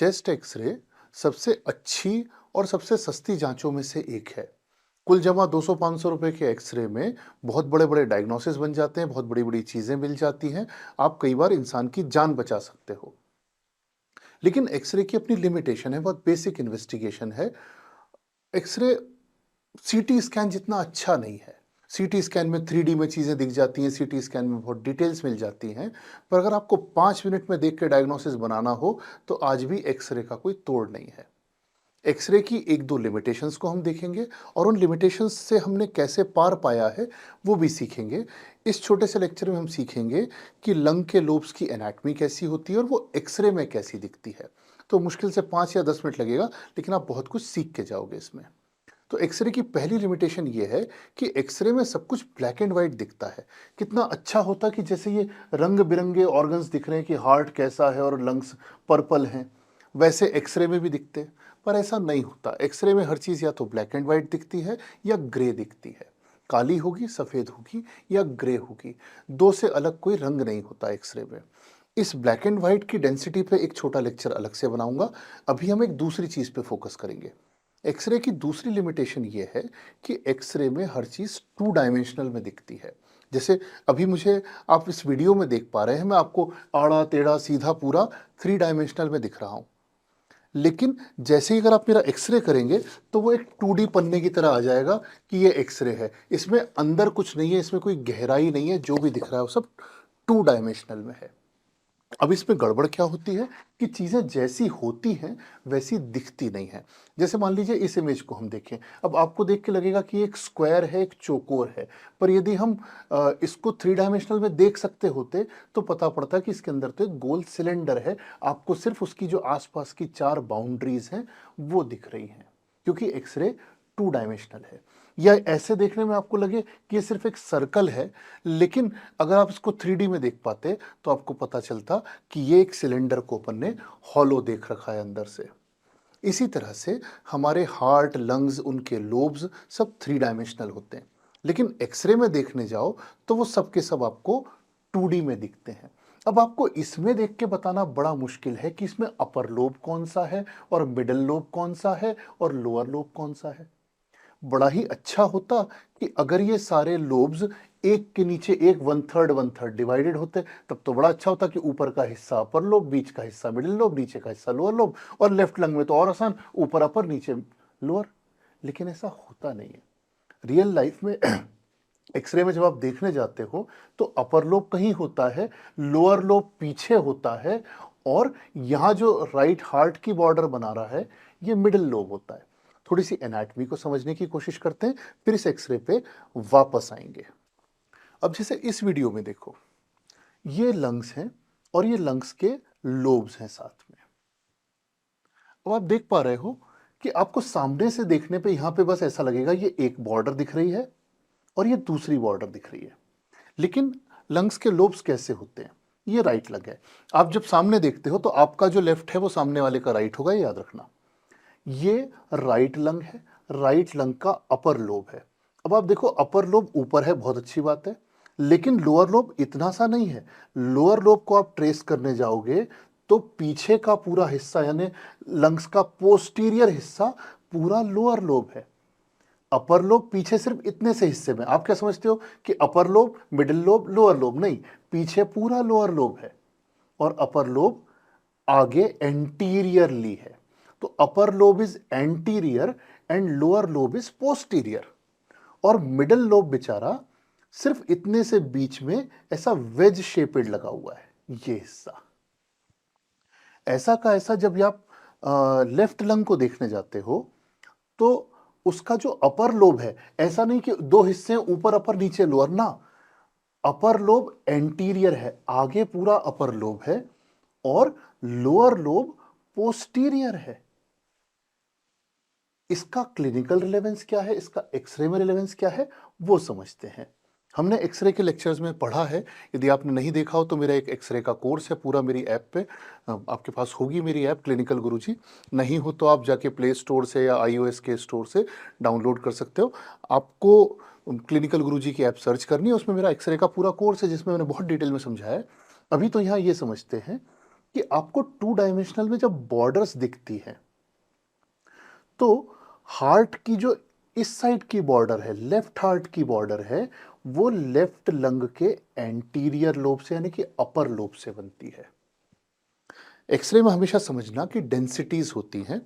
Chest x ray सबसे अच्छी और सबसे सस्ती जांचों में से एक है। कुल जमा 200-500 रुपए के एक्सरे में बहुत बड़े-बड़े डायग्नोसिस बन जाते हैं, बहुत बड़ी-बड़ी चीजें मिल जाती हैं। आप कई बार इंसान की जान बचा सकते हो। लेकिन एक्सरे की अपनी लिमिटेशन है, बहुत बेसिक इन्वेस्टिगेशन है। एक्सरे सीटी स्कैन जितना अच्छा नहीं है। सीटी स्कैन में 3D में चीजें दिख जाती हैं, सीटी स्कैन में बहुत डिटेल्स मिल जाती हैं, पर अगर आपको 5 मिनट में देख के डायग्नोसिस बनाना हो, तो आज भी एक्सरे का कोई तोड़ नहीं है। एक्सरे की 1-2 लिमिटेशंस को हम देखेंगे और उन लिमिटेशंस से हमने कैसे पार पाया है, वो भी सीखेंगे। इस छोटे से लेक्चर में हम सीखेंगे कि लंग के लोब्स की एनाटॉमी कैसी होती है और वो एक्सरे में कैसी दिखती है। तो मुश्किल से 5 या 10 मिनट लगेगा, लेकिन आप बहुत कुछ सीख के जाओगे इसमें। तो एक्सरे की पहली लिमिटेशन ये है कि एक्सरे में सब कुछ ब्लैक एंड व्हाइट दिखता है। कितना अच्छा होता कि जैसे ये रंग-बिरंगे ऑर्गन्स दिख रहे हैं कि हार्ट कैसा है और लंग्स पर्पल हैं, वैसे एक्सरे में भी दिखते हैं। पर ऐसा नहीं होता। एक्सरे में हर चीज़ या तो ब्लैक एंड व्हाइट दिखती है या ग्रे दिखती है। काली होगी, सफ़ेद होगी या ग्रे होगी। 2 से अलग कोई रंग नहीं होता एक्सरे में। इस ब्लैक एंड व्हाइट की डेंसिटी पे एक छोटा लेक्चर अलग से बनाऊंगा। अभी हम एक दूसरी चीज़ पे फोकस करेंगे। एक्सरे की दूसरी लिमिटेशन ये है कि एक्सरे में हर चीज़ 2 डायमेंशनल में दिखती है। जैसे अभी मुझे आप इस वीडियो में देख पा रहे हैं, मैं आपको आड़ा, टेढ़ा, सीधा पूरा 3 डायमेंशनल में दिख रहा हूँ। लेकिन जैसे ही अगर आप मेरा एक्सरे करेंगे, तो वो एक 2D पन्ने की तरह आ जाएगा कि ये एक्सरे है। इसमें अंदर कुछ नहीं है, इसमें कोई गहराई नहीं है, जो भी दिख रहा है वो सब 2 डायमेंशनल में है। अब इसमें गड़बड़ क्या होती है कि चीज़ें जैसी होती हैं वैसी दिखती नहीं हैं। जैसे मान लीजिए इस इमेज को हम देखें, अब आपको देख के लगेगा कि एक स्क्वायर है, एक चौकोर है, पर यदि हम इसको 3 डायमेंशनल में देख सकते होते, तो पता पड़ता कि इसके अंदर तो एक गोल सिलेंडर है। आपको सिर्फ उसकी जो आसपास की 4 बाउंड्रीज हैं वो दिख रही हैं, क्योंकि एक्सरे 2 डायमेंशनल है। या ऐसे देखने में आपको लगे कि ये सिर्फ एक सर्कल है, लेकिन अगर आप इसको 3D में देख पाते तो आपको पता चलता कि ये एक सिलेंडर को अपन ने हॉलो देख रखा है अंदर से। इसी तरह से हमारे हार्ट, लंग्स, उनके लोब्स सब 3 डायमेंशनल होते हैं, लेकिन एक्सरे में देखने जाओ तो वो सब के सब आपको 2D में दिखते हैं। अब आपको इसमें देख के बताना बड़ा मुश्किल है कि इसमें अपर लोब कौन सा है और मिडल लोब कौन सा है और लोअर लोब कौन सा है। बड़ा ही अच्छा होता कि अगर ये सारे लोब्स एक के नीचे एक 1/3 डिवाइडेड होते, तब तो बड़ा अच्छा होता कि ऊपर का हिस्सा अपर लोब, बीच का हिस्सा मिडिल लोब, नीचे का हिस्सा लोअर लोब, और लेफ्ट लंग में तो और आसान, ऊपर अपर नीचे लोअर। लेकिन ऐसा होता नहीं है रियल लाइफ में। एक्सरे में जब आप देखने जाते हो तो अपर लोब कहीं होता है, लोअर लोब पीछे होता है, और यहाँ जो राइट हार्ट की बॉर्डर बना रहा है ये मिडिल लोब होता है। थोड़ी सी एनाटॉमी को समझने की कोशिश करते हैं, फिर इस एक्सरे पे वापस आएंगे। अब जैसे इस वीडियो में देखो, ये लंग्स हैं और ये लंग्स के लोब्स हैं साथ में। अब आप देख पा रहे हो कि आपको सामने से देखने पे यहां पे बस ऐसा लगेगा ये एक बॉर्डर दिख रही है और ये दूसरी बॉर्डर दिख रही है। लेकिन लंग्स के लोब्स कैसे होते हैं? ये राइट लंग है। आप जब सामने देखते हो तो आपका जो लेफ्ट है वो सामने वाले का राइट होगा, ये याद रखना। ये राइट लंग है, राइट लंग का अपर लोब है। अब आप देखो, अपर लोब ऊपर है, बहुत अच्छी बात है, लेकिन लोअर लोब इतना सा नहीं है। लोअर लोब को आप ट्रेस करने जाओगे तो पीछे का पूरा हिस्सा यानी लंग्स का पोस्टीरियर हिस्सा पूरा लोअर लोब है। अपर लोब पीछे सिर्फ इतने से हिस्से में। आप क्या समझते हो कि upper lobe, middle lobe, lower lobe? नहीं, पीछे पूरा लोअर लोब है और अपर लोब आगे एंटीरियरली है। तो upper lobe is anterior and lower lobe is posterior. और मिडिल लोब बेचारा सिर्फ इतने से बीच में ऐसा वेज शेपेड लगा हुआ है, ये हिस्सा। ऐसा का ऐसा जब आप लेफ्ट लंग को देखने जाते हो तो उसका जो अपर लोब है, ऐसा नहीं कि 2 हिस्से ऊपर अपर नीचे लोअर, ना, अपर लोब एंटीरियर है, आगे पूरा अपर लोब है, और लोअर लोब पोस्टीरियर है। इसका क्लिनिकल रिलेवेंस क्या है, इसका एक्सरे में रिलेवेंस क्या है, वो समझते हैं। हमने एक्सरे के लेक्चर्स में पढ़ा है। यदि आपने नहीं देखा हो तो मेरा एक एक्सरे का कोर्स है पूरा मेरी ऐप पे, आपके पास होगी मेरी ऐप क्लिनिकल गुरुजी। नहीं हो तो आप जाके प्ले स्टोर से या iOS के स्टोर से डाउनलोड कर सकते हो। आपको क्लिनिकल गुरुजी की ऐप सर्च करनी है, उसमें मेरा एक्सरे का पूरा कोर्स है जिसमें मैंने बहुत डिटेल में समझाया है। अभी तो यहाँ ये समझते हैं कि आपको टू डायमेंशनल में जब बॉर्डर्स दिखती हैं तो हार्ट की जो इस साइड की बॉर्डर है, लेफ्ट हार्ट की बॉर्डर है, वो लेफ्ट लंग के एंटीरियर लोब से यानी कि अपर लोब से बनती है। एक्सरे में हमेशा समझना कि डेंसिटीज होती हैं।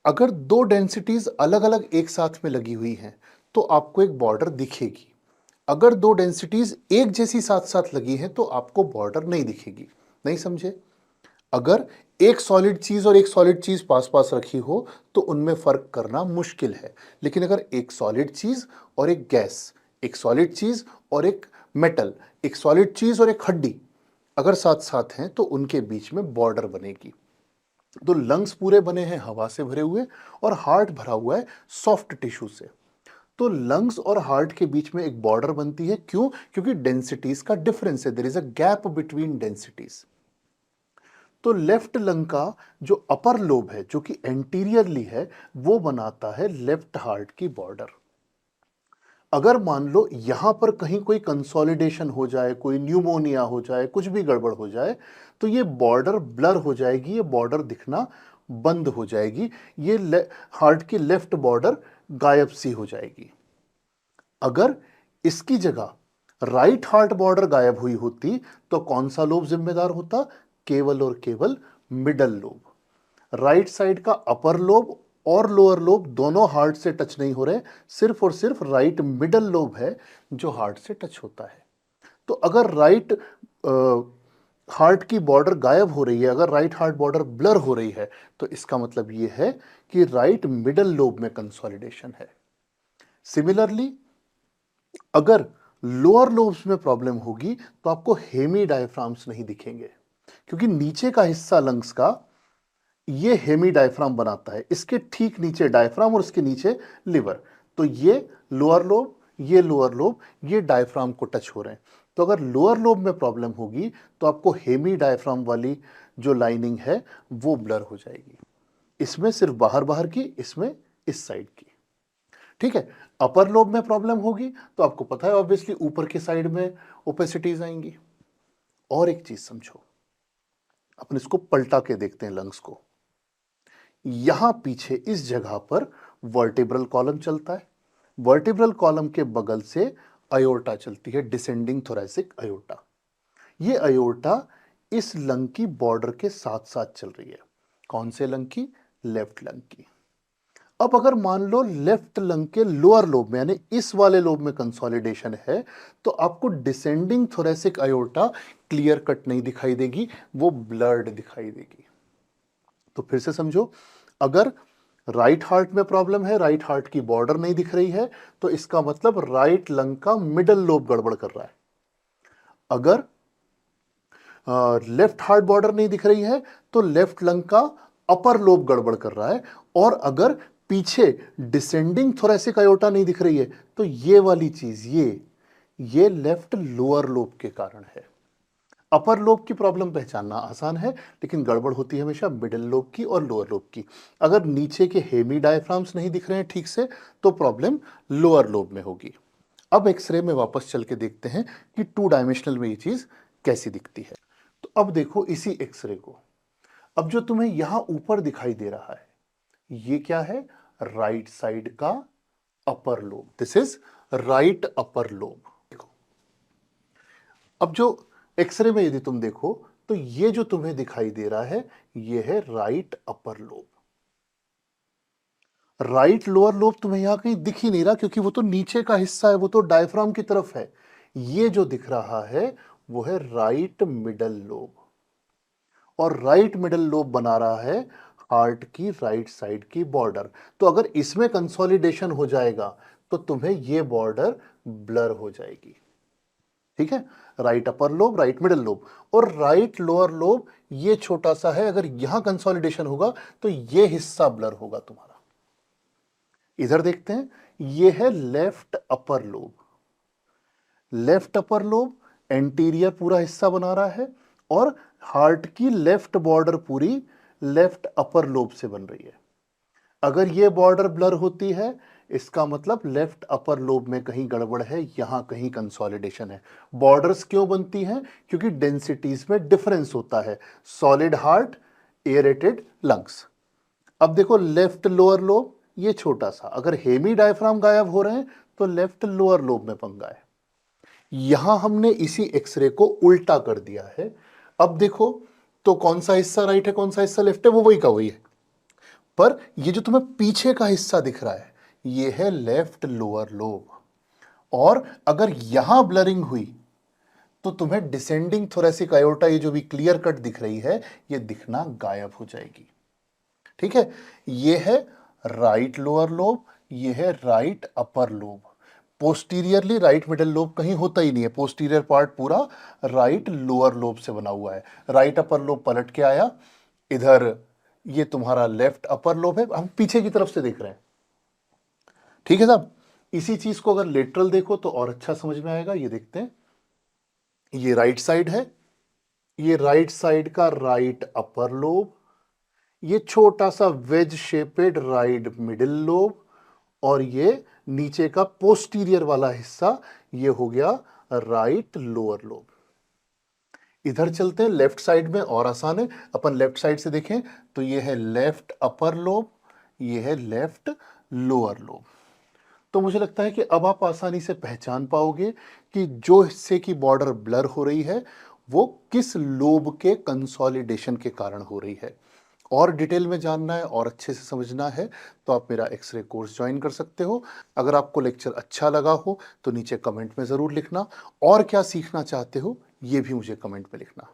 अगर दो डेंसिटीज अलग अलग एक साथ में लगी हुई हैं तो आपको एक बॉर्डर दिखेगी। अगर दो डेंसिटीज एक जैसी साथ साथ लगी हैं तो आपको बॉर्डर नहीं दिखेगी। नहीं समझे? अगर एक सॉलिड चीज और एक सॉलिड चीज पास पास रखी हो तो उनमें फर्क करना मुश्किल है, लेकिन अगर एक सॉलिड चीज और एक गैस, एक सॉलिड चीज और एक मेटल, एक सॉलिड चीज और एक हड्डी अगर साथ साथ हैं तो उनके बीच में बॉर्डर बनेगी। तो लंग्स पूरे बने हैं हवा से भरे हुए और हार्ट भरा हुआ है सॉफ्ट टिश्यू से। तो लंग्स और हार्ट के बीच में एक बॉर्डर बनती है। क्यों? क्योंकि डेंसिटीज का डिफरेंस है, there is a gap between densities. तो लेफ्ट लंग का जो अपर लोब है जो कि एंटीरियरली है वो बनाता है लेफ्ट हार्ट की बॉर्डर। अगर मान लो यहां पर कहीं कोई कंसोलिडेशन हो जाए, कोई न्यूमोनिया हो जाए, कुछ भी गड़बड़ हो जाए तो ये बॉर्डर ब्लर हो जाएगी, ये बॉर्डर दिखना बंद हो जाएगी, ये हार्ट की लेफ्ट बॉर्डर गायब सी हो जाएगी। अगर इसकी जगह राइट हार्ट बॉर्डर गायब हुई होती तो कौन सा लोब जिम्मेदार होता? केवल और केवल मिडल लोब। राइट साइड का अपर लोब और लोअर लोब दोनों हार्ट से टच नहीं हो रहे, सिर्फ और सिर्फ राइट मिडल लोब है जो हार्ट से टच होता है। तो अगर राइट हार्ट की बॉर्डर गायब हो रही है, अगर राइट हार्ट बॉर्डर ब्लर हो रही है तो इसका मतलब यह है कि राइट मिडल लोब में कंसोलिडेशन है। सिमिलरली अगर लोअर लोब्स में प्रॉब्लम होगी तो आपको हेमी डायफ्राम्स नहीं दिखेंगे, क्योंकि नीचे का हिस्सा लंग्स का ये हेमी डायफ्राम बनाता है, इसके ठीक नीचे डायफ्राम और उसके नीचे लिवर। तो ये लोअर लोब, ये लोअर लोब, ये डायफ्राम को टच हो रहे हैं। तो अगर लोअर लोब में प्रॉब्लम होगी तो आपको हेमी डायफ्राम वाली जो लाइनिंग है वो ब्लर हो जाएगी। इसमें सिर्फ बाहर बाहर की, इसमें इस साइड की। ठीक है। अपर लोब में प्रॉब्लम होगी तो आपको पता है ऑब्वियसली ऊपर की साइड में ओपेसिटीज आएंगी। और एक चीज समझो, अपन इसको पलटा के देखते हैं लंग्स को। यहां पीछे इस जगह पर वर्टिब्रल कॉलम चलता है, वर्टिब्रल कॉलम के बगल से अयोर्टा चलती है, डिसेंडिंग थोरैसिक अयोर्टा। ये अयोर्टा इस लंग की बॉर्डर के साथ साथ चल रही है। कौन से लंग की? लेफ्ट लंग की। अब अगर मान लो लेफ्ट लंग के लोअर लोब में यानी इस वाले लोब में कंसोलिडेशन है तो आपको डिसेंडिंग थोरैसिक अयोर्टा क्लियर कट नहीं दिखाई देगी, वो ब्लर्ड दिखाई देगी। तो फिर से समझो, अगर राइट हार्ट में प्रॉब्लम है, राइट हार्ट की बॉर्डर नहीं दिख रही है तो इसका मतलब राइट लंग का मिडल लोब गड़बड़ कर रहा है। अगर लेफ्ट हार्ट बॉर्डर नहीं दिख रही है तो लेफ्ट लंग का अपर लोब गड़बड़ कर रहा है। और अगर पीछे डिसेंडिंग थोरैसिक अयोर्टा नहीं दिख रही है तो ये वाली चीज, ये लेफ्ट लोअर लोब के कारण है। अपर लोब की प्रॉब्लम पहचानना आसान है, लेकिन गड़बड़ होती है हमेशा मिडिल लोब की और लोअर लोब की। अगर नीचे के हेमी डायफ्राम्स नहीं दिख रहे हैं ठीक से तो प्रॉब्लम लोअर लोब में होगी। अब एक्सरे में वापस चल के देखते हैं कि टू डायमेंशनल में ये चीज कैसी दिखती है। तो अब देखो इसी एक्सरे को, अब जो तुम्हें यहां ऊपर दिखाई दे रहा है ये क्या है? राइट साइड का upper lobe. This is right upper lobe. देखो, अब जो एक्सरे में यदि तुम देखो तो ये जो तुम्हें दिखाई दे रहा है ये है right upper lobe. Right lower lobe तुम्हें यहां कहीं दिख ही नहीं रहा क्योंकि वो तो नीचे का हिस्सा है, वो तो डायफ्राम की तरफ है। ये जो दिख रहा है वो है राइट मिडल लोब, और राइट मिडल लोब बना रहा है हार्ट की राइट साइड की बॉर्डर। तो अगर इसमें कंसोलिडेशन हो जाएगा तो तुम्हें ये बॉर्डर ब्लर हो जाएगी। ठीक है। Right upper lobe, right middle lobe और राइट लोअर लोब ये छोटा सा है, अगर यहां कंसोलिडेशन होगा तो ये हिस्सा ब्लर होगा तुम्हारा। इधर देखते हैं, ये है left upper lobe. Left upper lobe anterior पूरा हिस्सा बना रहा है और हार्ट की लेफ्ट बॉर्डर पूरी लेफ्ट अपर लोब से बन रही है। अगर ये बॉर्डर ब्लर होती है, इसका मतलब लेफ्ट अपर लोब में कहीं गड़बड़ है, यहां कहीं कंसोलिडेशन है। बॉर्डर्स क्यों बनती हैं? क्योंकि डेंसिटीज में डिफरेंस होता है। Solid heart, aerated lungs. अब देखो लेफ्ट लोअर लोब, ये छोटा सा, अगर हेमी डायफ्राम गायब हो रहे हैं तो लेफ्ट लोअर लोब में पंगा है। यहां हमने इसी एक्सरे को उल्टा कर दिया है। अब देखो तो कौन सा हिस्सा राइट है, कौन सा हिस्सा लेफ्ट है, वो वही का वही है। पर ये जो तुम्हें पीछे का हिस्सा दिख रहा है, ये है लेफ्ट लोअर लोब। और अगर यहां ब्लरिंग हुई तो तुम्हें डिसेंडिंग थोरेसिक आयोटा, ये जो भी क्लियर कट दिख रही है, ये दिखना गायब हो जाएगी। ठीक है, ये है राइट लोअर लोब, ये है right upper lobe. Posteriorly right middle lobe कहीं होता ही नहीं है, पोस्टीरियर पार्ट पूरा राइट लोअर लोब से बना हुआ है। राइट अपर लोब पलट के आया इधर, ये तुम्हारा लेफ्ट अपर लोब है, हम पीछे की तरफ से देख रहे हैं। ठीक है साहब, इसी चीज को अगर लेटरल देखो तो और अच्छा समझ में आएगा। ये देखते हैं, ये राइट साइड है, ये राइट साइड का राइट अपर लोब, ये छोटा सा wedge shaped right middle lobe, और ये नीचे का पोस्टीरियर वाला हिस्सा, ये हो गया राइट लोअर लोब। इधर चलते हैं लेफ्ट साइड में, और आसान है। अपन लेफ्ट साइड से देखें तो ये है लेफ्ट अपर लोब, ये है लेफ्ट लोअर लोब। तो मुझे लगता है कि अब आप आसानी से पहचान पाओगे कि जो हिस्से की बॉर्डर ब्लर हो रही है वो किस लोब के कंसोलिडेशन के कारण हो रही है। और डिटेल में जानना है और अच्छे से समझना है तो आप मेरा एक्सरे कोर्स ज्वाइन कर सकते हो। अगर आपको लेक्चर अच्छा लगा हो तो नीचे कमेंट में ज़रूर लिखना, और क्या सीखना चाहते हो ये भी मुझे कमेंट में लिखना।